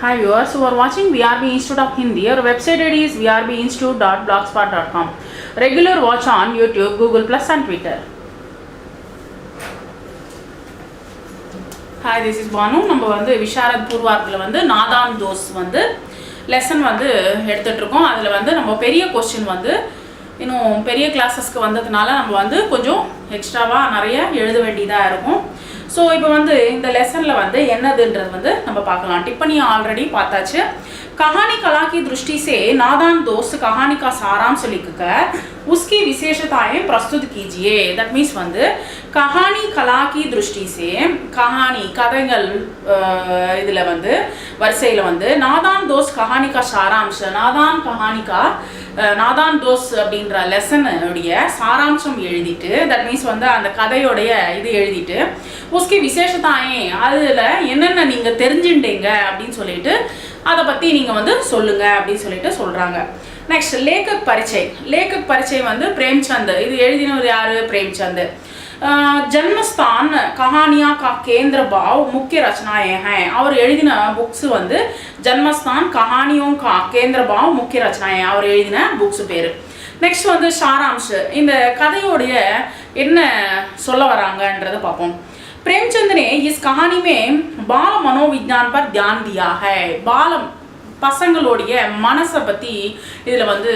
Hi viewers, who are watching VRB Institute of Hindi. Our website ID is vrbinstitute.blogspot.com. Regular watch on YouTube, Google Plus and Twitter. Hi, this is Banu. நம்ம வந்து விஷாரத் பூர்வார்த்தில் வந்து நாதான் those வந்து lesson வந்து எடுத்துட்டு இருக்கோம். அதில் வந்து நம்ம பெரிய கொஸ்டின் வந்து இன்னும் பெரிய கிளாஸஸ்க்கு வந்ததுனால நம்ம வந்து கொஞ்சம் எக்ஸ்ட்ராவாக நிறைய எழுத வேண்டியதாக இருக்கும். ஸோ இப்போ வந்து இந்த லெசனில் வந்து என்னதுன்றது வந்து நம்ம பார்க்கலாம். टिप्पणी ऑलरेडी பார்த்தாச்சு. कहानी कला की दृष्टि से नादान दोस्त कहानी का सारांश लिखकर उसकी विशेषताएं प्रस्तुत कीजिए. दैट मीन्स வந்து कहानी कला की दृष्टि से कहानी கதைகள் இதில் வந்து வரிசையில் வந்து நாதான் தோஸ் கஹானி கா சாராம்ச நாதான் தோஸ் அப்படின்ற லெசனுடைய சாராம்சம் எழுதிட்டு, தட் மீன்ஸ் வந்து அந்த கதையோடைய இது எழுதிட்டு உஸ்கி விசேஷதாயே அதில் என்னென்ன நீங்கள் தெரிஞ்சுட்டீங்க அப்படின்னு சொல்லிட்டு அதை பற்றி நீங்கள் வந்து சொல்லுங்க அப்படின்னு சொல்லிட்டு சொல்கிறாங்க. நெக்ஸ்ட் லேखक परिचय வந்து பிரேம்சந்த். இது எழுதினவர் யாரு? பிரேம்சந்த். जन्मस्थान कहानियाँ का केंद्र भाव मुख्य रचनाएं हैं. அவர் எழுதின புக்ஸ் வந்து जन्मस्थान कहानियों का केंद्र भाव मुख्य रचनाएं அவர் எழுதின புக்ஸ் பேர். நெக்ஸ்ட் வந்து சாராம்ஷ், இந்த கதையோடைய என்ன சொல்ல வராங்கன்றதை பார்ப்போம். प्रेमचंद ने इस कहानी में बाल मनोविज्ञान पर ध्यान दिया है. बालम பசங்களுடைய மனசை பற்றி இதில் வந்து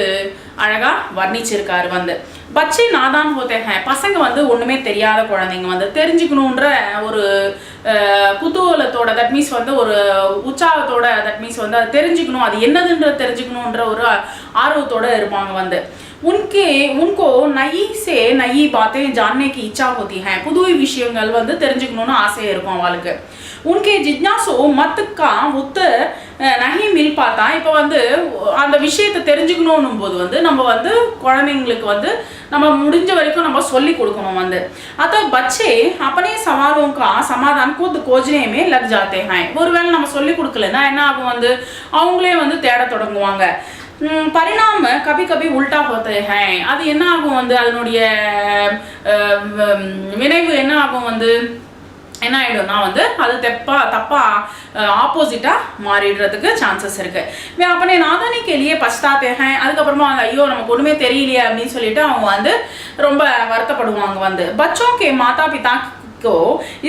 அழகாக வர்ணிச்சிருக்காரு. வந்து பச்சை நாதான் ஹோத்தே ஹே, பசங்க வந்து ஒன்றுமே தெரியாத குழந்தைங்க வந்து தெரிஞ்சுக்கணுன்ற ஒரு குதூகலத்தோட, தட் மீன்ஸ் வந்து ஒரு உற்சாகத்தோட, தட் மீன்ஸ் வந்து அது தெரிஞ்சுக்கணும், அது என்னதுன்றது தெரிஞ்சுக்கணுன்ற ஒரு ஆர்வத்தோடு இருப்பாங்க. வந்து उनको नई से नई बातें जानने की इच्छा होती है. புது விஷயங்கள் வந்து தெரிஞ்சுக்கணும்னு ஆசையாக இருக்கும் அவளுக்கு. उनके जिज्ञासु मत का उत्तर नहीं मिल पाता. இப்போ வந்து அந்த விஷயத்தை தெரிஞ்சுக்கணும் போது வந்து நம்ம வந்து குழந்தைங்களுக்கு வந்து நம்ம முடிஞ்ச வரைக்கும் நம்ம சொல்லி கொடுக்கணும். வந்து अतः बच्चे अपने सवालों का समाधान खुद खोजने में लग जाते हैं. ஒருவேளை நம்ம சொல்லி கொடுக்கலன்னா என்ன ஆகும், வந்து அவங்களே வந்து தேட தொடங்குவாங்க. परिणाम कभी कभी उल्टा होते हैं. அது என்ன ஆகும், வந்து அதனுடைய விளைவு என்ன ஆகும், வந்து என்ன ஆகிடும்னா வந்து அது தப்பா ஆப்போசிட்டாக மாறிடுறதுக்கு சான்சஸ் இருக்கு. अपने नादानी के लिए पछताते हैं. அதுக்கப்புறமா ஐயோ நமக்கு ஒன்றுமே தெரியலையே அப்படின்னு சொல்லிட்டு அவங்க வந்து ரொம்ப வருத்தப்படுவாங்க. வந்து बच्चों के माता पिता को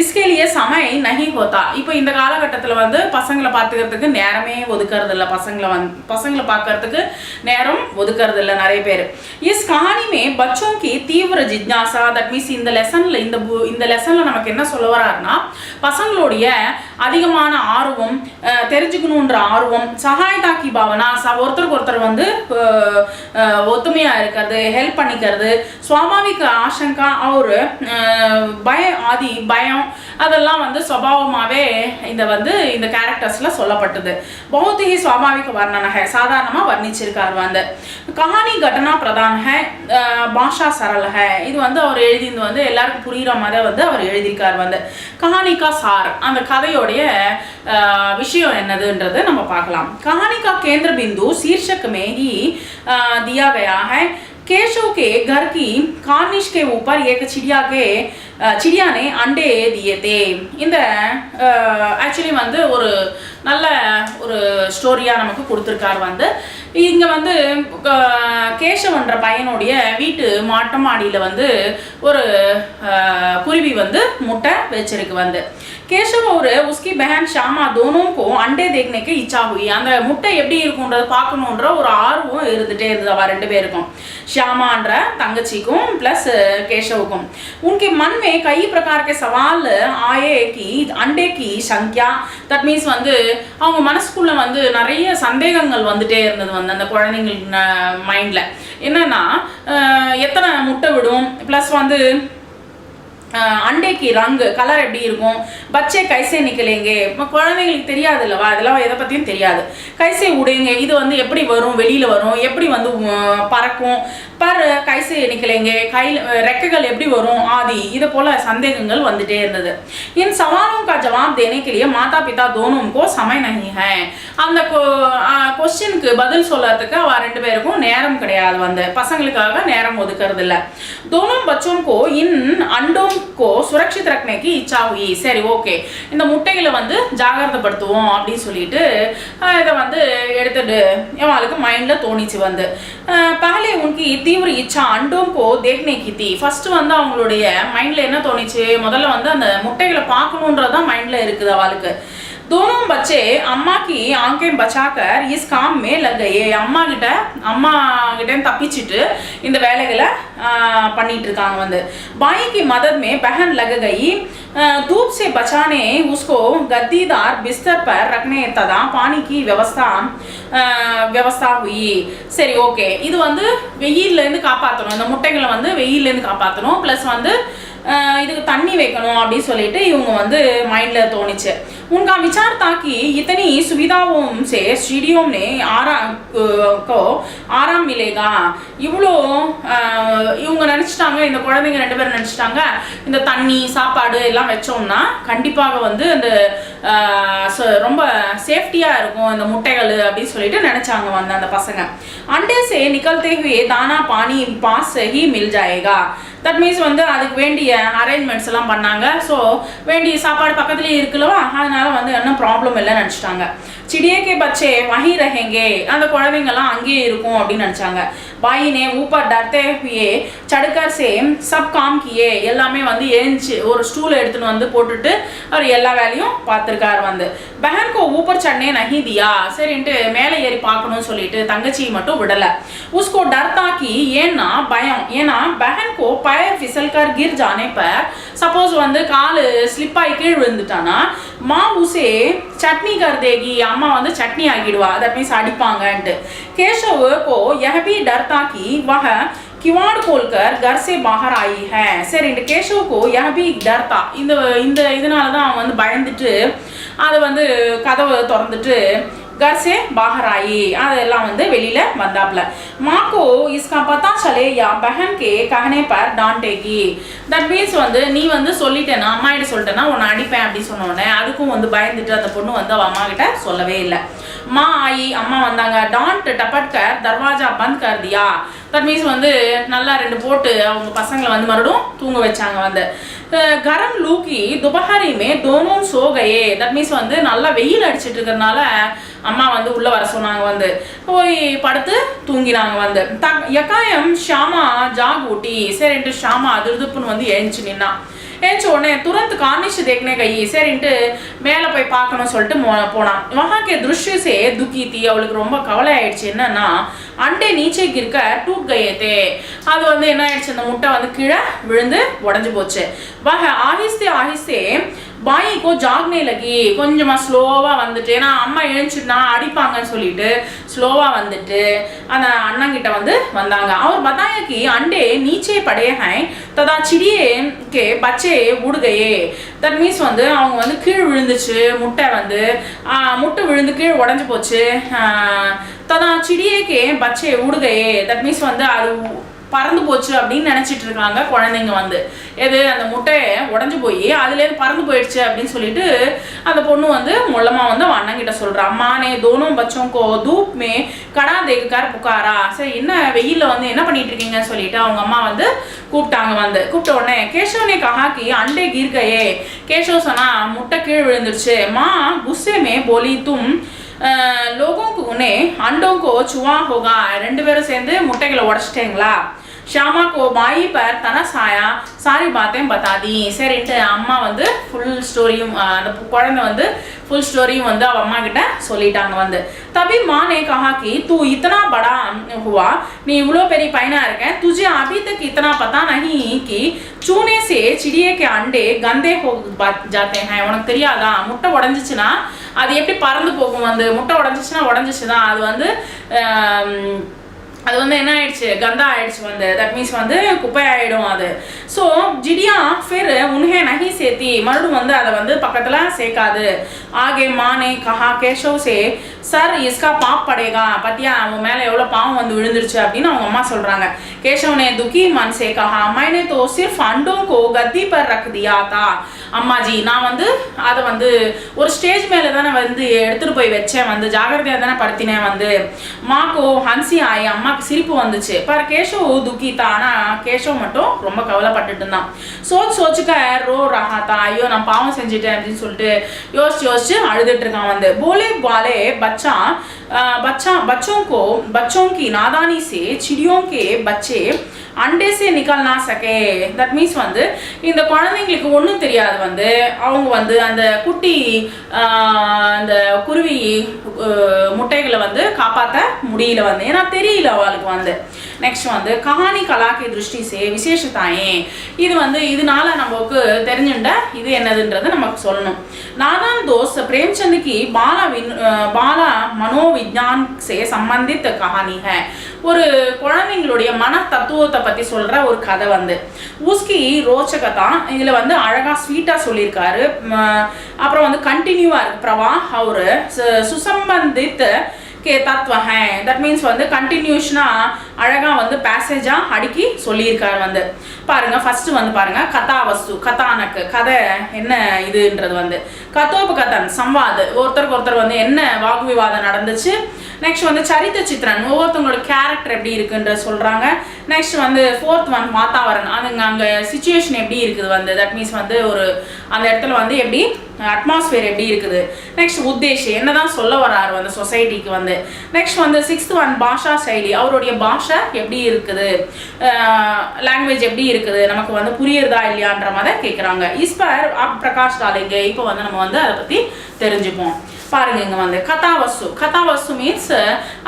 इसके लिए समय नहीं होता. இப்போ இந்த காலகட்டத்தில் வந்து பசங்களை பார்த்துக்கிறதுக்கு நேரமே ஒதுக்கிறது இல்லை. பசங்களை பார்க்கறதுக்கு நேரம் ஒதுக்கிறது இல்லை நிறைய பேர். इस कहानी में बच्चों की तीव्र जिज्ञासा, தட் மீன்ஸ் இந்த லெசனில் நமக்கு என்ன சொல்ல வராருன்னா, பசங்களுடைய அதிகமான ஆர்வம், தெரிஞ்சுக்கணுன்ற ஆர்வம், சகாயதாக்கி பாவனா, ஒருத்தருக்கு ஒருத்தர் வந்து ஒத்துமையாக இருக்கிறது, ஹெல்ப் பண்ணிக்கிறது, சுவாபாவிக ஆசங்கா ஒரு பயம், அதெல்லாம் வந்து சுபாவமாகவே இந்த கேரக்டர்ஸில் சொல்லப்பட்டது. बहुत ही स्वाभाविक वर्णन है, சாதாரணமாக வர்ணிச்சிருக்கார். வந்து கஹானி घटना प्रधान है, பாஷா सरल है. இது வந்து அவர் எழுதினது வந்து எல்லாருக்கும் புரிகிற மாதிரி வந்து அவர் எழுதியிருக்கார். வந்து கஹானி கா சார், அந்த கதையோடைய விஷயம் என்னதுன்றது நம்ம பார்க்கலாம். कहानी का केंद्र बिंदु शीर्षक में ही दिया गया है. केशव के घर की कार्निश के ऊपर एक चिड़िया ने अंडे दिए थे. இந்த ஆக்சுவலி வந்து ஒரு நல்ல ஒரு ஸ்டோரியாக நமக்கு கொடுத்துருக்கார். வந்து இங்கே வந்து கேசவன்ற பையனுடைய வீட்டு மாட்டு மாடியில் வந்து ஒரு குருவி வந்து முட்டை வச்சிருக்கு. வந்து केशव और उसकी बहन श्यामा दोनों को अंडे देखने की इच्छा हुई. அந்த முட்டை எப்படி இருக்கும்ன்றது பார்க்கணுன்ற ஒரு ஆர்வம் இருந்துட்டே இருந்தது அவ ரெண்டு பேருக்கும், श्यामाன்ற தங்கச்சிக்கும் ப்ளஸ் கேशवக்கும். उनके मन में कई प्रकार के सवाल आए कि अंडे की संख्या, தட் மீன்ஸ் வந்து அவங்க மனசுக்குள்ள வந்து நிறைய சந்தேகங்கள் வந்துட்டே இருந்தது. வந்து அந்த குழந்தைங்க மைண்டில் என்னன்னா எத்தனை முட்டை விடும், ப்ளஸ் வந்து அண்டைக்கு ரங்கு கலர் எப்படி இருக்கும், பச்சை கைசே நிக்கலேங்க, குழந்தைங்களுக்கு தெரியாது இல்லவா, அதெல்லாம் எதை பற்றியும் தெரியாது. கைசே உடைங்க, இது வந்து எப்படி வரும், வெளியில் வரும், எப்படி வந்து பறக்கும், பர் கைசே நிக்கலேங்க, ரெக்கைகள் எப்படி வரும், ஆதி இது போல சந்தேகங்கள் வந்துட்டே இருந்தது. इन सवालों का जवाब देने के लिए माता पिता दोनों को समय नहीं है. அந்த क्वेश्चனுக்கு பதில் சொல்றதுக்கு அவ ரெண்டு பேருக்கும் நேரம் கிடையாது. வந்து பசங்களுக்காக நேரம் ஒதுக்கிறது இல்லை. दोनों बच्चों को इन अंडों को सुरक्षित रखने की इच्छा हुई. சரி ஓகே, இந்த முட்டைகளை வந்து ஜாகிரதைப்படுத்துவோம் அப்படின்னு சொல்லிட்டு இதை வந்து எடுத்துட்டு இவளுக்கு மைண்ட்ல தோணிச்சு வந்து. पहले उनकी तीव्र इच्छा अंडों को देखने की थी. ஃபர்ஸ்ட் வந்து அவங்களுடைய மைண்ட்ல என்ன தோணிச்சு, முதல்ல வந்து அந்த முட்டைகளை பார்க்கணுன்றதான் மைண்ட்ல இருக்குது அவளுக்கு. दोनों बच्चे अम्मा की आंखें बचाकर इस काम में लग गए. अम्मा கிட்ட தப்பிச்சிட்டு இந்த வேலைகளை பண்ணிட்டு இருக்காங்க வந்து. बाई की मदद में बहन लग गई. धूप से बचाने उसको गद्दीदार बिस्तर पर रखने तथा पानी की व्यवस्था हुई. சரி ஓகே, இது வந்து வெயில்ல இருந்து காப்பாற்றணும், இந்த முட்டைகளை வந்து வெயில்ல இருந்து காப்பாற்றணும், ப்ளஸ் வந்து இதுக்கு தண்ணி வைக்கணும் அப்படின்னு சொல்லிட்டு இவங்க வந்து மைண்ட்ல தோணிச்சு. उनका विचार था कि इतनी सुविधाओं से स्टूडियो में आराम मिलेगा. இவ்வளோ இவங்க நினச்சிட்டாங்க, இந்த குழந்தைங்க 2 பேரும் நினச்சிட்டாங்க, இந்த தண்ணி சாப்பாடு எல்லாம் வச்சோம்னா கண்டிப்பாக வந்து இந்த ரொம்ப சேஃப்டியாக இருக்கும் இந்த முட்டைகள் அப்படின்னு சொல்லிட்டு நினச்சாங்க வந்து அந்த பசங்க. अंडे से निकलते हुए दाना पानी पास से ही मिल जाएगा. தட் மீன்ஸ் வந்து அதுக்கு வேண்டிய அரேஞ்ச்மெண்ட்ஸ் எல்லாம் பண்ணாங்க. ஸோ வேண்டிய சாப்பாடு பக்கத்துலேயே இருக்குல்லவா, அதனால வந்து என்ன ப்ராப்ளம் இல்லைன்னு நினச்சிட்டாங்க. சிடியேக்கே பச்சே வஹி ரஹேங்கே, அந்த குழந்தைங்கள்லாம் அங்கேயே இருக்கும் அப்படின்னு நினச்சாங்க. பாயினே ஊப்பர் டர்த்தே ஹுயே சடுக்கர் சே சப் காம் கியே, எல்லாமே வந்து ஏஞ்சி ஒரு ஸ்டூல் எடுத்துன்னு வந்து போட்டுட்டு அவர் எல்லா வேலையும் பார்த்துருக்காரு வந்து. பஹன் கோ ஊப்பர் சட்னே நஹி தியா, சரின்ட்டு மேலே ஏறி பார்க்கணும்னு சொல்லிட்டு தங்கச்சியை மட்டும் விடலை. உஸ்கோ டர்தா கி, ஏன்னா பயம், ஏன்னா பஹன் கோ पैर फिसलकर गिर जाने पर सपोज வந்து கால் ஸ்லிப் ஆகி கீழ் விழுந்துட்டானா மா உசே சட்னி கர் தேகி, அம்மா வந்து சட்னி ஆகிடுவா, தட் மீன்ஸ் அடிப்பாங்கன்ட்டு. केशव को यह भी डर था कि वह किवाड़ खोलकर घर से बाहर आई है. சரி, இந்த கேஷவ் यह भी डर था, இந்த இதனால தான் அவன் வந்து பயந்துட்டு அதை வந்து கதவை திறந்துட்டு घर से बाहर आई, அதெல்லாம் வந்து வெளியில வந்தாப்ல. माँ को इसका पता चले या बहन के कहने पर डांटेगी. தட் மீன்ஸ் வந்து நீ வந்து சொல்லிட்டேன்னா, அம்மா கிட்ட சொல்லிட்டேன்னா உன்னை அடிப்பேன் அப்படின்னு சொன்னோடனே அதுக்கும் வந்து பயந்துட்டு அந்த பொண்ணு வந்து அவ அம்மா கிட்ட சொல்லவே இல்லை. மா ஆயி, அம்மா வந்தாங்க. டான்ட் டபட்கர் தர்வாஜா பந்த் கர் தியா. தட் மீன்ஸ் வந்து நல்லா 2 போட்டு அவங்க பசங்களை வந்து மறுபடியும் தூங்க வச்சாங்க வந்து. கரம் லூக்கி துபஹரி மே தோனும் சோகையே, தட் மீன்ஸ் வந்து நல்லா வெயில் அடிச்சிட்டு இருக்கிறதுனால அம்மா வந்து உள்ள வர சொன்னாங்க வந்து. போய் படுத்து தூங்கினாங்க வந்து. யக்காயம் ஷாமா ஜாக் ஊட்டி, சரின்ட்டு ஷாமா அதிர்துப்புன்னு வந்து எழுந்துச்சு நின்னா. ஏன்ச்ச உடனே துரந்து கார்னிஷ் தேக்கனே கை, சரின்ட்டு மேலே போய் பார்க்கணும்னு சொல்லிட்டு போனான். வஹாக்கே திருஷ்யசே துக்கி தீ, அவளுக்கு ரொம்ப கவலை ஆயிடுச்சு. என்னன்னா அண்டே நீச்சே கிருக்க டூட் கயத்தே, அது வந்து என்ன ஆயிடுச்சு, அந்த முட்டை வந்து கீழே விழுந்து உடஞ்சு போச்சு. வஹ ஆஹிஸ்தே ஆஹிஸ்தே பாயி கோ ஜாக்னே லகி, கொஞ்சமா ஸ்லோவா வந்துட்டு, ஏன்னா அம்மா எழுந்துச்சுன்னா அடிப்பாங்கன்னு சொல்லிட்டு ஸ்லோவா வந்துட்டு அந்த அண்ணங்கிட்ட வந்து வந்தாங்க. அவர் பதாயக்கி அண்டே நீச்சே படே ஹை ததா சிடியே கே பச்சே உடுகையே. தட் மீன்ஸ் வந்து அவங்க வந்து கீழ் விழுந்துச்சு, முட்டை விழுந்து கீழ் உடஞ்சு போச்சு. ததா சிடியே கே பச்சே உடுகையே, தட் மீன்ஸ் வந்து அது பறந்து போச்சு அப்படின்னு நினைச்சிட்டு இருக்காங்க குழந்தைங்க வந்து. எது, அந்த முட்டையை உடஞ்சு போய் அதுலேருந்து பறந்து போயிடுச்சு அப்படின்னு சொல்லிட்டு அந்த பொண்ணு வந்து மொல்லமா வந்து அண்ணங்கிட்ட சொல்றா. அம்மானே தோனும் பச்சோங்கோ தூப் மே கடா தேக்கார் புக்காரா. சரி, என்ன வெயில்ல வந்து என்ன பண்ணிட்டு இருக்கீங்கன்னு சொல்லிட்டு அவங்க அம்மா வந்து கூப்பிட்டாங்க வந்து. கூப்பிட்ட உடனே கேஷவனே கஹாக்கி அண்டே கீர்கையே, கேஷவ் சொன்னா முட்டை கீழ் விழுந்துருச்சு. மா குஸ்ஸே மே போலி தும் लोगों को उन्हें अंडों को छुआ होगा, 2 பேரும் சேர்ந்து முட்டைகளை உடைச்சிட்டீங்களா. ஷாமா கோ பாயி பர் தனஸ் ஆயா சாரி பாத்தையும் பத்தாதி. சரின்ட்டு அம்மா வந்து ஃபுல் ஸ்டோரியும் அந்த குழந்தை வந்து ஃபுல் ஸ்டோரியும் வந்து அவ அம்மா கிட்ட சொல்லிட்டாங்க வந்து. தபி மா நே கஹா கி தூ இத்தனா படா ஹுவா, நீ இவ்வளோ பெரிய பையனா இருக்க, तुझे अभी तक इतना पता नहीं कि चूने से चिड़िया के अंडे गंदे हो जाते हैं. உனக்கு தெரியாதா, முட்டை உடஞ்சிச்சுன்னா அது எப்படி பறந்து போகும் வந்து. முட்டை உடஞ்சிச்சுதான் அது வந்து என்ன ஆயிடுச்சு, கந்தா ஆயிடுச்சு வந்து. தட் மீன்ஸ் வந்து குப்பை ஆயிடும் அது. ஸோ ஜிடியா ஃபிர் உன்ஹே நஹி சேத்தி, மறுபடியும் வந்து அதை வந்து பக்கத்தில் சேர்க்காது. ஆகே மானே கஹா கேஷவ் சே சார் இஸ்கா பாப் படேகா, பத்தியா அவங்க மேலே எவ்வளோ பாவம் வந்து விழுந்துருச்சு அப்படின்னு அவங்க அம்மா சொல்கிறாங்க. கேஷவ் நே துக்கி மன் சே கஹா மைனே தோ சிர்ஃப் அண்டோं को गद्दी पर रख दिया था. அம்மாஜி நான் வந்து அதை வந்து ஒரு ஸ்டேஜ் மேலே தானே வந்து எடுத்துகிட்டு போய் வச்சேன், வந்து ஜாகிரதையாக தானே படுத்தினேன், வந்து மாக்கோ ஹன்சி ஆயி அம்மாவுக்கு சிரிப்பு வந்துச்சு. பாரு கேஷவ் துக்கித்தா, ஆனால் கேஷவ் மட்டும் ரொம்ப கவலைப்பட்டுட்டு இருந்தான். சோச்சுக்க ரோ ரஹாத்தா, ஐயோ நான் பாவம் செஞ்சுட்டேன் அப்படின்னு சொல்லிட்டு யோசிச்சு அழுதுட்டு இருக்கான். வந்து போலே பாலே बच्चों की नादानी से चिड़ियों के बच्चे அண்டே சே நிக்கல் நா சகே. தட் மீன்ஸ் வந்து இந்த குழந்தைங்களுக்கு ஒன்றும் தெரியாது, வந்து அவங்க வந்து அந்த குட்டி அந்த குருவி முட்டைகளை வந்து காப்பாற்ற முடியல, வந்து ஏன்னா தெரியல அவளுக்கு வந்து. நெக்ஸ்ட் வந்து கஹானி கலாக்கி திருஷ்டி சே விசேஷத்தாயே, இது வந்து இதனால நமக்கு தெரிஞ்சுட்ட இது என்னதுன்றது நமக்கு சொல்லணும். நாதான் those பிரேம்சந்துக்கு Bala மனோவிஜான் say சம்பந்தித் Kahani high. ஒரு குழந்தைங்களுடைய மன தத்துவத்தை பத்தி சொல்ற ஒரு கதை வந்து ஊஸ்கி ரோச்சகதா. இதுல வந்து அழகா ஸ்வீட்டா சொல்லியிருக்காரு. அப்புறம் வந்து கண்டினியூவா இருக்கு பிரவா அவரு சுசம்பந்தித் கே தத்துவ ஹே. தட் மீன்ஸ் வந்து கண்டினியூஷனா அழகா வந்து பேசேஜா அடுக்கி சொல்லியிருக்காரு. வந்து பாருங்க ஃபர்ஸ்ட் வந்து பாருங்க கதா வஸ்து கதானக்கு கதை என்ன இதுன்றது வந்து கதோப கதன் சம்வாது ஒருத்தருக்கு ஒருத்தர் வந்து என்ன வாக்குவிவாதம் நடந்துச்சு. நெக்ஸ்ட் வந்து சரித்த சித்திரன் ஒவ்வொருத்தவங்களோட கேரக்டர் எப்படி இருக்குன்ற சொல்றாங்க. நெக்ஸ்ட் வந்து ஃபோர்த் ஒன் வாத்தாவரன், அதுங்க அங்கே சுச்சுவேஷன் எப்படி இருக்குது வந்து தட் மீன்ஸ் வந்து ஒரு அந்த இடத்துல வந்து எப்படி அட்மாஸ்பியர் எப்படி இருக்குது. நெக்ஸ்ட் உத்தேஷம் என்னதான் சொல்ல வராரு வந்து சொசைட்டிக்கு வந்து. நெக்ஸ்ட் வந்து சிக்ஸ்த் ஒன் பாஷா சைலி, அவருடைய பாஷை எப்படி இருக்குது, லாங்குவேஜ் எப்படி இருக்குது, நமக்கு வந்து புரியுறதா இல்லையான்ற மாதிரி கேட்குறாங்க. இஸ்பர் பிரகாஷ் டாலிங்க இப்போ வந்து நம்ம வந்து அதை பற்றி தெரிஞ்சுப்போம். பாருங்க இங்க வந்து கதாவஸ்து மீன்ஸ்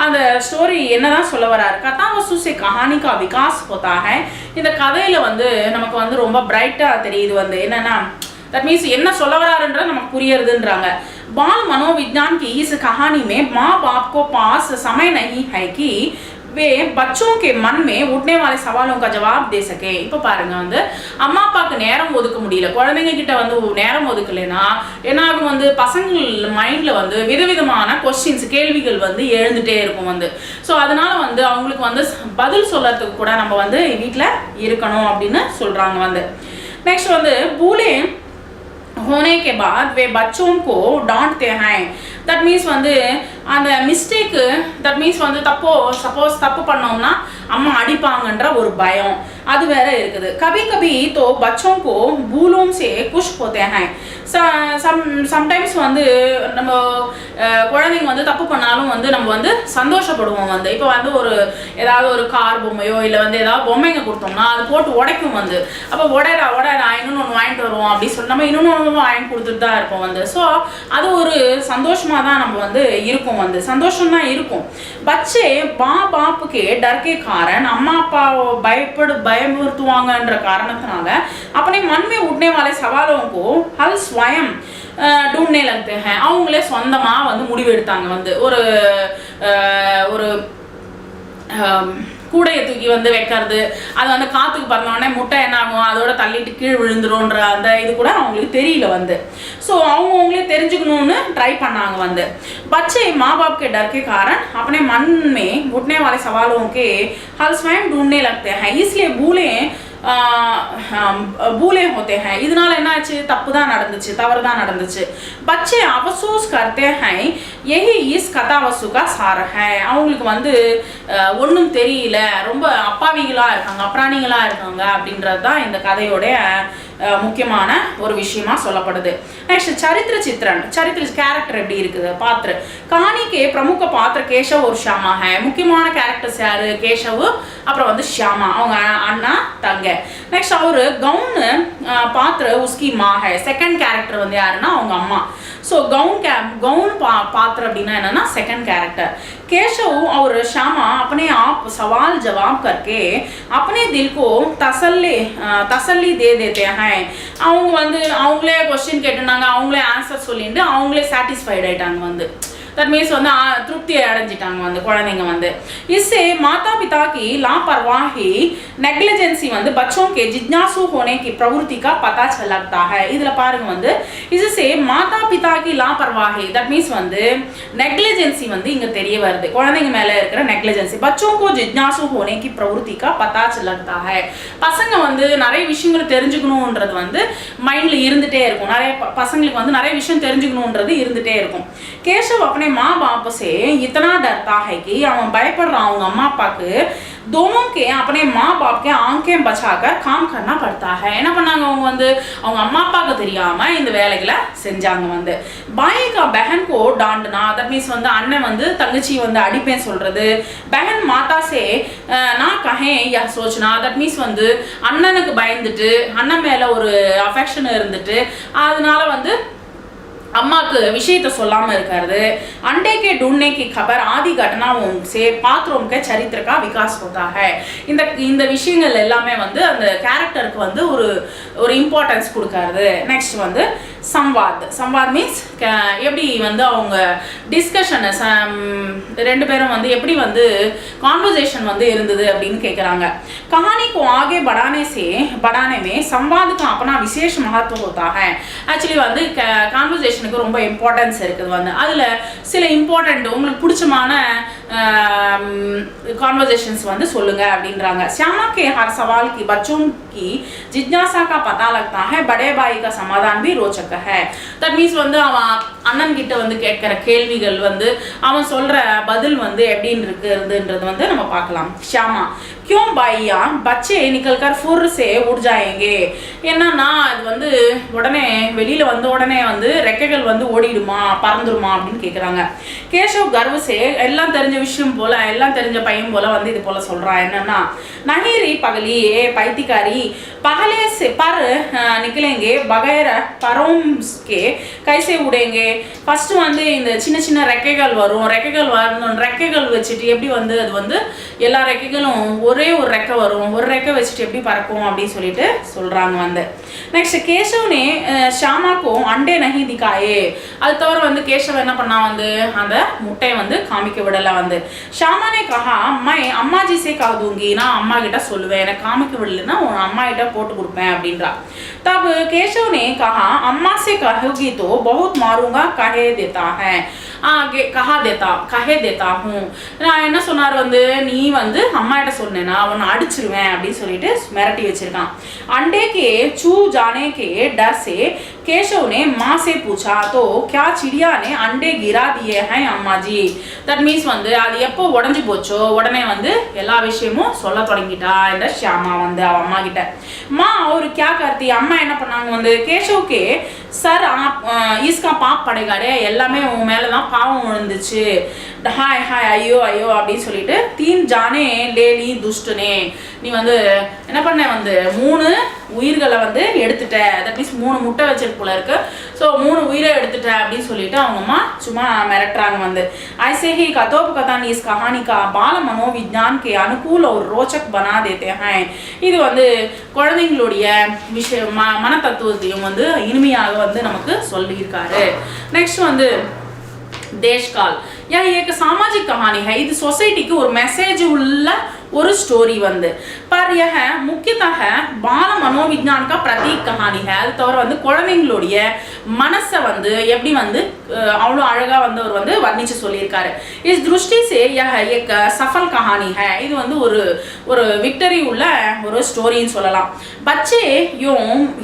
அந்த ஸ்டோரி என்னதான் சொல்ல வராரு. கதாவஸ்து சே கஹானி கா விகாஸ் ஹோதா ஹை. இந்த கதையில வந்து நமக்கு வந்து ரொம்ப பிரைட்டா தெரியுது வந்து என்னன்னா தட் மீன்ஸ் என்ன சொல்ல வராருன்ற நமக்கு புரியுறதுன்றாங்க. बाल मनोविज्ञान की इस कहानी में माँ बाप को पास समय नहीं है कि वे बच्चों के मन में उठने वाले सवालों का जवाब दे सके. இப்போ பாருங்க வந்து அம்மா அப்பாவுக்கு நேரம் ஒதுக்க முடியல, குழந்தைங்க கிட்ட வந்து நேரம் ஒதுக்கலைன்னா என்ன ஆகும் வந்து பசங்கள் மைண்ட்ல வந்து விதவிதமான கொஸ்டின்ஸ் கேள்விகள் வந்து எழுந்துட்டே இருக்கும் வந்து. ஸோ அதனால வந்து அவங்களுக்கு வந்து பதில் சொல்றதுக்கு கூட நம்ம வந்து வீட்டில் இருக்கணும் அப்படின்னு சொல்றாங்க வந்து. नेक्स्ट வந்து பூலே होने के बाद वे बच्चों को डांटते हैं. தட் மீன்ஸ் வந்து அந்த மிஸ்டேக்கு தட் மீன்ஸ் வந்து சப்போஸ் தப்பு பண்ணோம்னா அம்மா அடிப்பாங்கன்ற ஒரு பயம் அது வேற இருக்குது. கபி கபி தோ बच्चों को भूलों से खुश होते हैं. சம்டைம்ஸ் வந்து நம்ம குழந்தைங்க வந்து தப்பு பண்ணாலும் வந்து நம்ம வந்து சந்தோஷப்படுவோம் வந்து. இப்போ வந்து ஒரு ஏதாவது ஒரு கார் பொம்மையோ இல்லை வந்து ஏதாவது பொம்மைங்க கொடுத்தோம்னா அது போட்டு உடைக்கும் வந்து. அப்போ உடையடா இன்னொன்று ஒன்று வாங்கிட்டு வருவோம் அப்படின்னு சொல்லி நம்ம இன்னொன்று ஒன்று வாங்கி கொடுத்துட்டு தான் இருப்போம் வந்து. ஸோ அது ஒரு சந்தோஷமாக தான் நம்ம வந்து இருக்கும் வந்து, சந்தோஷம் தான் இருக்கும். பச்சே பாப்புக்கு டர்கே காரன் அம்மா அப்பா பயமுறுத்துவாங்கன்ற காரணத்தினால अपने मन में उठने वाले सवालों को हल स्वयं ढूंढने लगते हैं. அவங்களே சொந்தமா வந்து முடிவு எடுத்தாங்க வந்து. ஒரு கூடையை தூக்கி வந்து வைக்கிறது, அது வந்து காத்துக்கு பறந்தோடனே முட்டை என்ன ஆகும் அதோட தள்ளிட்டு கீழே விழுந்துரும்ன்ற அந்த இது கூட அவங்களுக்கு தெரியல வந்து. ஸோ அவங்களே தெரிஞ்சுக்கணும்னு ட்ரை பண்ணாங்க வந்து. बच्चे माँ बाप के डर के कारण अपने मन में उठने वाले सवालों के हल स्वयं ढूंढने लगते हैं. इसलिए பூலே होते हैं. இதனால என்ன ஆச்சு, தப்பு தான் நடந்துச்சு, தவறு தான் நடந்துச்சு. बच्चे अफसोस करते हैं यही इस कथावस्तु का सार है. அவங்களுக்கு வந்து ஒன்றும் தெரியல, ரொம்ப அப்பாவிகளா இருக்காங்க, அப்ராணிகளா இருக்காங்க அப்படின்றது தான் இந்த கதையோட முக்கியமான ஒரு விஷயமா சொல்லப்படுது. நெக்ஸ்ட் சரித்திர சித்திரன், சரித்திர கேரக்டர் எப்படி இருக்குது பாத்திர கஹானிக்கு பிரமுக பாத்திர கேஷவ் ஒரு ஷியாமா ஹை. முக்கியமான கேரக்டர்ஸ் யாரு, கேஷவ் அப்புறம் வந்து ஷியாமா, அவங்க அண்ணா தங்க. நெக்ஸ்ட் அவரு கவுன் பாத்திர உஸ்கி மா ஹை. செகண்ட் கேரக்டர் வந்து யாருன்னா அவங்க அம்மா. ஸோ கவுன் பாத்திர அப்படின்னா என்னன்னா செகண்ட் கேரக்டர். केशव और श्यामा अपने आप सवाल जवाब करके अपने दिल को तसल्ली दे देते हैं. அவங்க வந்து அவங்களே क्वेश्चन கேட்டுனாங்க, அவங்களே ஆன்சர் சொல்லிட்டு அவங்களே சாட்டிஸ்ஃபைட் ஆயிட்டாங்க வந்து. தட் மீன்ஸ் வந்து திருப்தியை அடைஞ்சிட்டாங்க வந்து குழந்தைங்க வந்து. इससे माता पिता की लापरवाही नेग्लिजेंसी வந்து बच्चों के जिज्ञासु होने की प्रवृत्ति का पता लगता है. இதுல பாருங்க வந்து इससे माता पिता की लापरवाही தட் மீன்ஸ் வந்து नेग्लिजेंसी வந்து இங்க தெரிய வருது. குழந்தைங்க மேல இருக்கிற नेग्लिजेंसी बच्चों को जिज्ञासु होने की प्रवृत्ति का पता लगता है. பசங்க வந்து நிறைய விஷயங்கள் தெரிஞ்சுக்கணும்ன்றது வந்து மைண்ட்ல இருந்துட்டே இருக்கும். நிறைய பசங்களுக்கு வந்து நிறைய விஷயம் தெரிஞ்சுக்கணும்ன்றது இருந்துட்டே இருக்கும். केशव अपने माँ बाप से इतना डरता है कि அவன் பயப்படுறான் அவங்க அம்மா அப்பாக்கு. दोनों के अपने माँ बाप के आंखें बचाकर काम करना पड़ता है. என்ன பண்ணாங்க அவங்க வந்து அவங்க அம்மா அப்பாக்கு தெரியாம இந்த வேலைகளை செஞ்சாங்க வந்து. भाई का बहन को डांटना தட் மீன்ஸ் வந்து அண்ணன் வந்து தங்கச்சி வந்து அடிப்பேன் சொல்றது. बहन माता से ना कहे या सोचना தட் மீன்ஸ் வந்து அண்ணனுக்கு பயந்துட்டு அண்ணன் மேல ஒரு அஃபெக்ஷன் இருந்துட்டு அதனால வந்து अम्माக்கு விஷயத்தை சொல்லாம இருக்காரு. अंडे के ढूंढने की खबर आदि घटनाओं से पात्रों के चरित्र का विकास होता है. இந்த விஷயங்கள் எல்லாமே வந்து அந்த கேரக்டருக்கு வந்து ஒரு இம்பார்ட்டன்ஸ் கொடுக்காது. நெக்ஸ்ட் வந்து சம்வாத் மீன்ஸ் எப்படி வந்து அவங்க டிஸ்கஷன் ரெண்டு பேரும் வந்து எப்படி வந்து கான்வர்சேஷன் வந்து இருந்தது அப்படின்னு கேட்குறாங்க. कहानी को आगे बढ़ाने में संवाद का अपना विशेष महत्व होता है. एक्चुअली வந்து கான்வர்சேஷனுக்கு ரொம்ப இம்பார்ட்டன்ஸ் இருக்குது வந்து. அதில் சில இம்பார்ட்டன்ட் உங்களுக்கு பிடிச்சமான कॉन्वर्सेशंस வந்து சொல்லுங்க அப்படின்றாங்க. श्यामा के हर सवाल की बच्चों की जिज्ञासा का पता लगता है. बड़े भाई का समाधान भी रोचक है. தட் மீன்ஸ் வந்து அவன் அண்ணன் கிட்ட வந்து கேட்கிற கேள்விகள் வந்து அவன் சொல்ற பதில் வந்து எப்படின்னு இருக்குதுன்றது வந்து நம்ம பார்க்கலாம். श्यामा क्यों भैया बच्चे निकलकर फुर से उड़ जाएंगे. என்னன்னா இது வந்து உடனே வெளியில வந்த உடனே வந்து ரெக்கைகள் வந்து ஓடிடுமா பறந்துடுமா அப்படின்னு கேட்குறாங்க. கேஷவ் गर्व से எல்லாம் தெரிஞ்ச விஷயம் போல எல்லாம் தெரிஞ்ச பையன் போல வந்து இது போல சொல்றான். என்னன்னா நஹீரி பகலி ஏ பைத்திகாரி पहले से पर निकलेंगे बगैर परों के कैसे उड़ेंगे. ஃபர்ஸ்ட் வந்து இந்த சின்ன சின்ன ரெக்கைகள் வரும். ரெக்கைகள் வச்சுட்டு எப்படி வந்து அது வந்து எல்லா ரெக்கைகளும் ஒரே ஒரு ரெக்கை வரும். ஒரு ரெக்கை வச்சுட்டு எப்படி பறக்கும் அப்படின்னு சொல்லிட்டு சொல்றாங்க வந்து. நெக்ஸ்ட் கேशव ने श्यामा को अंडे नहीं दिखाए. அது தவிர வந்து கேशव என்ன பண்ணா வந்து அந்த முட்டையை வந்து காமிக்க விடல வந்து. श्यामा ने कहा मैं अम्मा जी से कह दूंगी. நான் அம்மா கிட்ட சொல்லுவேன். எனக்கு காமிக்க விடலன்னா உன் அம்மா கிட்ட போட்டு கொடுப்பேன் அப்படின்றா. तब केशव ने कहा अम्मा से कहोगी तो बहुत मारूंगा कहे देता है. கஹே தேத்தா ஹூ. நான் என்ன சொன்னார் வந்து நீ வந்து அம்மா கிட்ட சொன்னேன்னா அவனை அடிச்சிருவேன் அப்படின்னு சொல்லிட்டு மிரட்டி வச்சிருக்கான். अंडे के छू जाने के डर से केशव ने माँ से पूछा तो क्या चिड़िया ने अंडे गिरा दिए हैं अम्मा जी. தட் மீன்ஸ் வந்து அது எப்போ உடஞ்சி போச்சோ உடனே வந்து எல்லா விஷயமும் சொல்ல தொடங்கிட்டா இந்த ஷியாமா வந்து அவ அம்மா கிட்ட. மா और क्या करती. அம்மா என்ன பண்ணாங்க வந்து கேशवके सर आप इसका पाप पड़ेगा रे. எல்லாமே உன் மேலதான் பாவம் விழுந்துச்சு. ஹாய் ஹாய் ஐயோ ஐயோ அப்படின்னு சொல்லிட்டு தீன் ஜானே லேலி துஷ்டனே நீ வந்து என்ன பண்ண வந்து 3 உயிர்களை வந்து எடுத்துட்ட. தட் மீன்ஸ் 3 முட்டை வச்சிருக்கு போல இருக்கு. ஸோ 3 உயிரை எடுத்துட்ட அப்படின்னு சொல்லிட்டு அவங்க அம்மா சும்மா மிரட்டுறாங்க வந்து. ऐसे ही कथोपकथन इस कहानी का बाल मनोविज्ञान के अनुकूल और रोचक बना देते हैं. இது வந்து குழந்தைங்களுடைய மன தத்துவத்தையும் வந்து இனிமையாக வந்து நமக்கு சொல்லியிருக்காரு. நெக்ஸ்ட் வந்து देशकाल यह एक सामाजिक कहानी है. இது சொசைட்டிக்கு ஒரு மெசேஜ் உள்ள ஒரு ஸ்டோரி வந்து. पर यह मुख्यतः बाल मनोविज्ञान का प्रतीक कहानी है. அது தவிர வந்து குழந்தைங்களுடைய மனசை வந்து எப்படி வந்து அவ்வளோ அழகா வந்து அவர் வந்து வர்ணிச்சு சொல்லியிருக்காரு. इस दृष्टि से यह एक सफल कहानी है. இது வந்து ஒரு விக்டரி உள்ள ஒரு ஸ்டோரின்னு சொல்லலாம். बच्चे यूं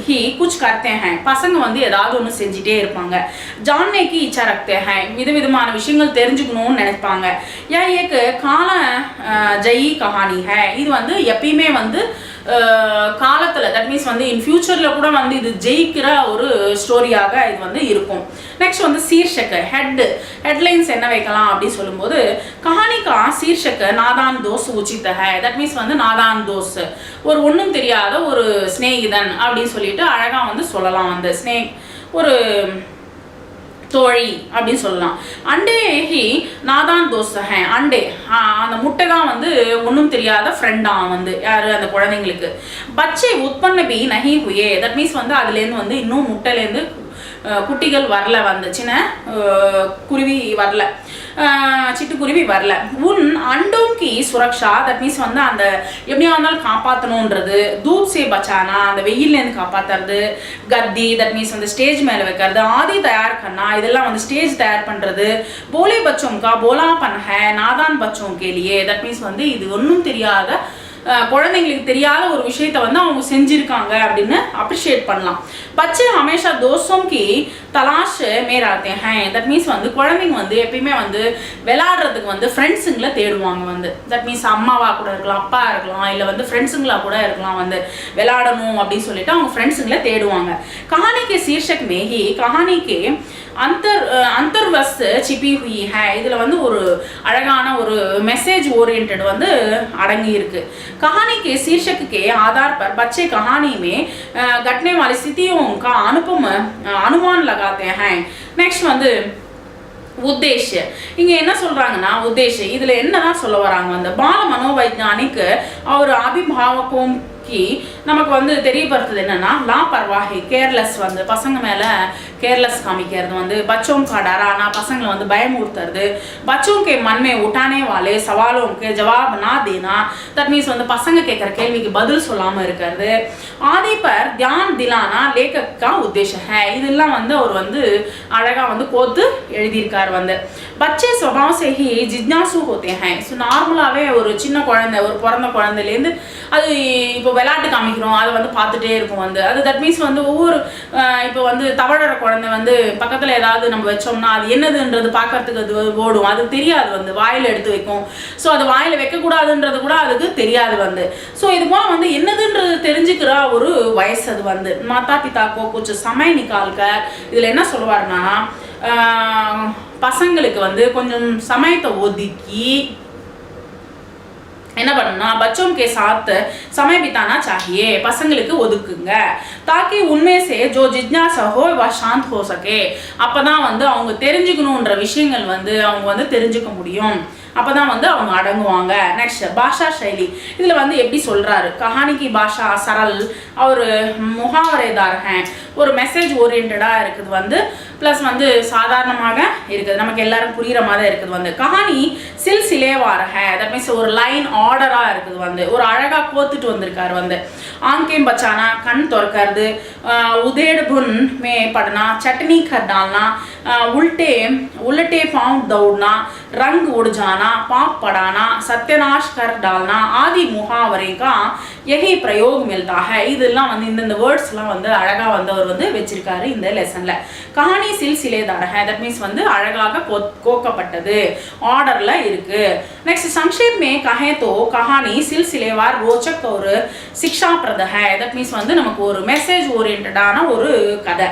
ही कुछ करते हैं. பசங்க வந்து ஏதாவது ஒன்று செஞ்சுட்டே இருப்பாங்க. जानने की इच्छा रखते हैं. விதவிதமான விஷயங்கள் தெரிஞ்சுக்கணும்னு நினைப்பாங்க. यह एक काल जयी कहानी है. இது வந்து எப்பயுமே வந்து காலத்தில் தட் மீன்ஸ் வந்து இன் ஃபியூச்சரில் கூட வந்து இது ஜெயிக்கிற ஒரு ஸ்டோரியாக இது வந்து இருக்கும். நெக்ஸ்ட் வந்து சீர்ஷக்க ஹெட்லைன்ஸ் என்ன வைக்கலாம் அப்படின்னு சொல்லும்போது கஹானிக்கா சீர்ஷக்க நாதான் தோஸ் உச்சித்த ஹை. தட் மீன்ஸ் வந்து நாதான் தோஸ் ஒரு ஒன்றும் தெரியாத ஒரு ஸ்நேகிதன் அப்படின்னு சொல்லிட்டு அழகாக வந்து சொல்லலாம். வந்து ஒரு தோழி அப்படின்னு சொல்லலாம். அண்டே ஹி நாதான் தோஸ்த் ஹே. அண்டே அந்த முட்டை தான் வந்து ஒன்றும் தெரியாத ஃப்ரெண்டா வந்து யாரு அந்த குழந்தைங்களுக்கு. பச்சை உற்பத்தி பி நஹி ஹுயே. தட் மீன்ஸ் வந்து அதுலேருந்து வந்து இன்னும் முட்டையிலேருந்து குட்டிகள் வரல, வந்து சின்ன குருவி வரல, சிட்டுக்குருவி வரல. உன் அண்டோம் கி சுரக்ஷா, தட் மீன்ஸ் வந்து அந்த எப்படியா இருந்தாலும் காப்பாற்றணுன்றது, தூப் சே பச்சானா அந்த வெயிலேருந்து காப்பாற்றுறது, கத்தி தட் மீன்ஸ் வந்து ஸ்டேஜ் மேலே வைக்கிறது, ஆதி தயார் கண்ணா இதெல்லாம் வந்து ஸ்டேஜ் தயார் பண்ணுறது, போலே பச்சோங்கா போலா பண்ண நாதான் பச்சோம் கேலியே, தட் மீன்ஸ் வந்து இது ஒன்றும் தெரியாத குழந்தைங்களுக்கு தெரியாத ஒரு விஷயத்த வந்து அவங்க செஞ்சிருக்காங்க அப்படின்னு அப்ரிஷியேட் பண்ணலாம். பச்சை ஹமேஷா தோஸ்தோம் கி தலாஷ் மேராத்தே ஹேன், தட் மீன்ஸ் வந்து குழந்தைங்க வந்து எப்பயுமே வந்து விளையாடுறதுக்கு வந்து ஃப்ரெண்ட்ஸுங்களை தேடுவாங்க வந்து, தட் மீன்ஸ் அம்மாவா கூட இருக்கலாம், அப்பா இருக்கலாம், இல்லை வந்து ஃப்ரெண்ட்ஸுங்களா கூட இருக்கலாம், வந்து விளையாடணும் அப்படின்னு சொல்லிட்டு அவங்க ஃப்ரெண்ட்ஸுங்களை தேடுவாங்க. கஹானிக்கு சீர்ஷக் மேஹி கஹானிக்கு அந்தர்வஸ்த் சிப்பி ஹுயி ஹே, இதில் வந்து ஒரு அழகான ஒரு மெசேஜ் ஓரியன்ட் வந்து அடங்கி இருக்கு. कहानी के शीर्षक के आधार पर बच्चे कहानी में घटने वाली स्थितियों का अनुमान लगाते हैं. नेक्स्ट வந்து உத்தேஷ்ய, இங்க என்ன சொல்றாங்கன்னா உத்தேஷ்ய, இதுல என்னதான் சொல்ல வராங்க வந்து பால மனோவைஜானிக் और अभिभावकों की நமக்கு வந்து தெரியப்படுத்துது என்னன்னா லாபர்வாஹி, கேர்லெஸ், வந்து பசங்க மேல கேர்லெஸ் காமிக்கிறது, வந்து பச்சோं का डराना பசங்களை வந்து பயமுறுத்துறது, बच्चों के मन में उठाने वाले सवालों के जवाब ना देना, தட் மீன்ஸ் வந்து பசங்க கேட்குற கேள்விக்கு பதில் சொல்லாம இருக்கிறது, ஆதி பர் தியான் திலானா லேखक का उद्देश्य है, இதெல்லாம் வந்து அவர் வந்து அழகா வந்து கோத்து எழுதியிருக்கார். வந்து बच्चे स्वभाव से ही जिज्ञासु होते हैं. ஸோ நார்மலாகவே ஒரு சின்ன குழந்தை, ஒரு பிறந்த குழந்தைலேருந்து அது இப்போ விளையாட்டு காமிக்கிறோம், அதை வந்து பார்த்துட்டே இருக்கும் வந்து, அது தட் மீன்ஸ் வந்து ஒவ்வொரு இப்போ வந்து தவழற குழந்தை வந்து பக்கத்தில் ஏதாவது நம்ம வச்சோம்னா அது என்னதுன்றது பார்க்கறதுக்கு அது ஓடும், அது தெரியாது, வந்து வாயில் எடுத்து வைக்கும். ஸோ அது வாயில் வைக்கக்கூடாதுன்றது கூட அதுக்கு தெரியாது வந்து. ஸோ இது போல் வந்து என்னதுன்றது தெரிஞ்சுக்கிற ஒரு வயசு அது வந்து. மாதா பிதாக்கோ கொஞ்சம் சமய நிக்கால்க, இதில் என்ன சொல்லுவார்னா பசங்களுக்கு வந்து கொஞ்சம் சமயத்தை ஒதுக்கி என்ன பண்ணணும்னா बच्चों के साथ समय बिताना चाहिए, பசங்களுக்கு ஒதுக்குங்க, ताकि उनमें से जो जिज्ञासा हो वह शांत हो सके, அப்பதான் வந்து அவங்க தெரிஞ்சுக்கணுன்ற விஷயங்கள் வந்து அவங்க வந்து தெரிஞ்சுக்க முடியும், அப்பதான் வந்து அவங்க அடங்குவாங்க. நெக்ஸ்ட் பாஷா शैली, இதுல வந்து எப்படி சொல்றாரு, कहानी की भाषा सरल और मुहावरेदार है, ஒரு மெசேஜ் ஓரியன்டா இருக்குது வந்து, ப்ளஸ் வந்து சாதாரணமாக இருக்குது, நமக்கு எல்லாரும் புரியுற மாதிரி இருக்குது வந்து. கஹானி சில்சிலேவார் ஹே, தட் மீன்ஸ் ஒரு லைன் ஆர்டரா இருக்குது வந்து, ஒரு அழகா கோத்துட்டு வந்திருக்காரு வந்து. ஆங்கேம் பச்சானா கண் திறக்கிறது, உதேடு புன் மே படனா சட்னி கர் டால்னா, उल्टे उलटे पांव दौड़ना, रंग उड़ जाना, पाप पड़ाना, सत्यानाश कर डालना आदि मुहावरे का यही प्रयोग मिलता है. இதெல்லாம் வந்து இந்த வேர்ட்ஸ்லாம் வந்து அழகா வந்து அவர் வந்து வச்சிருக்காரு இந்த லெசன்ல. கஹானி சில்சிலேதார் है, தட் மீன்ஸ் வந்து அழகாக கோக்கப்பட்டது, ஆர்டர்ல இருக்கு. नेक्स्ट संक्षेप में कहें तो कहानी सिलसिलेवार रोचक और शिक्षाप्रद है, தட் மீன்ஸ் வந்து நமக்கு ஒரு மெசேஜ் ஓரியன்டடான ஒரு கதை.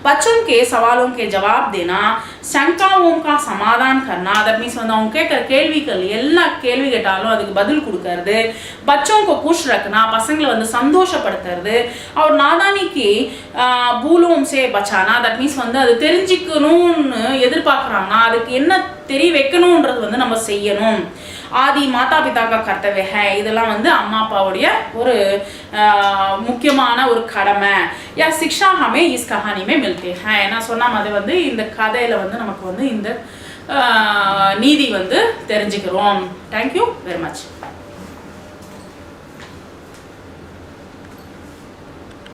बच्चों के सवालों के जवाब देना, शंकाओं का समाधान करना, தட் மீன்ஸ் வந்து அவங்க கேட்குற கேள்விகள் எல்லா கேள்வி கேட்டாலும் அதுக்கு பதில் கொடுக்கறது, बच्चों को खुश रखना பசங்களை வந்து சந்தோஷப்படுத்துறது, और नादानी की भूलों से बचाना, தட் மீன்ஸ் வந்து அது தெரிஞ்சுக்கணும்னு எதிர்பார்க்குறாங்கன்னா அதுக்கு என்ன தெரிய வைக்கணுன்றது வந்து நம்ம செய்யணும். ஆதி மாதா பிதாக்கா கர்த்தவ்ய ஹே, இதெல்லாம் வந்து அம்மா அப்பாவுடைய ஒரு முக்கியமான ஒரு கடமை. யா சிக்ஷா ஹமே இஸ் கஹானி மே மில்தே ஹே, நான் சொன்ன மாதிரி வந்து இந்த கதையில வந்து நமக்கு வந்து இந்த நீதி வந்து தெரிஞ்சுக்கிறோம். Thank you very much.